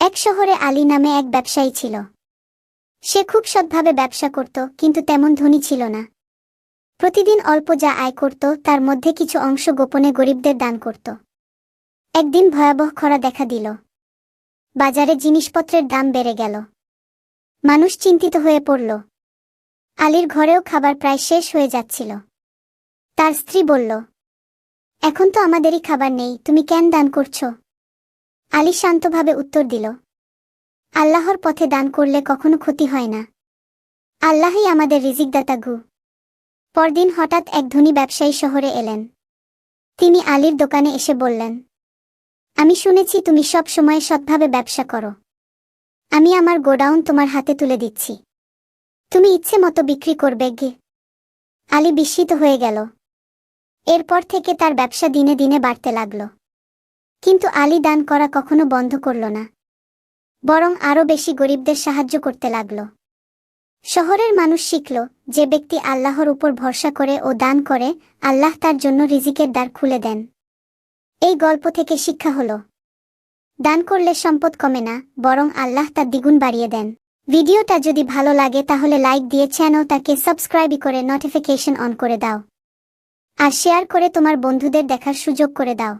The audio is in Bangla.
এক শহরে আলী নামে এক ব্যবসায়ী ছিল। সে খুব সৎভাবে ব্যবসা করত, কিন্তু তেমন ধনী ছিল না। প্রতিদিন অল্প যা আয় করত তার মধ্যে কিছু অংশ গোপনে গরিবদের দান করত। একদিন ভয়াবহ খরা দেখা দিল। বাজারে জিনিসপত্রের দাম বেড়ে গেল। মানুষ চিন্তিত হয়ে পড়ল। আলীর ঘরেও খাবার প্রায় শেষ হয়ে যাচ্ছিল। তার স্ত্রী বলল, এখন তো আমাদেরই খাবার নেই, তুমি কেন দান করছো? আলী শান্তভাবে উত্তর দিল, আল্লাহর পথে দান করলে কখনো ক্ষতি হয় না। আল্লাহই আমাদের রিজিকদাতা গু। পরদিন হঠাৎ এক ধনী ব্যবসায়ী শহরে এলেন। তিনি আলীর দোকানে এসে বললেন, আমি শুনেছি তুমি সব সময় সৎভাবে ব্যবসা করো। আমি আমার গোডাউন তোমার হাতে তুলে দিচ্ছি। তুমি ইচ্ছে মতো বিক্রি করবে গে। আলী বিস্মিত হয়ে গেল। এরপর থেকে তার ব্যবসা দিনে দিনে বাড়তে লাগল। কিন্তু আলী দান করা কখনো বন্ধ করল না, বরং আরও বেশি গরিবদের সাহায্য করতে লাগল। শহরের মানুষ শিখল, যে ব্যক্তি আল্লাহর উপর ভরসা করে ও দান করে, আল্লাহ তার জন্য রিজিকের দ্বার খুলে দেন। এই গল্প থেকে শিক্ষা হল, দান করলে সম্পদ কমে না, বরং আল্লাহ তা দ্বিগুণ বাড়িয়ে দেন। ভিডিওটা যদি ভালো লাগে তাহলে লাইক দিয়ে চ্যানেলটাকে সাবস্ক্রাইব করে নোটিফিকেশন অন করে দাও, আর শেয়ার করে তোমার বন্ধুদের দেখার সুযোগ করে দাও।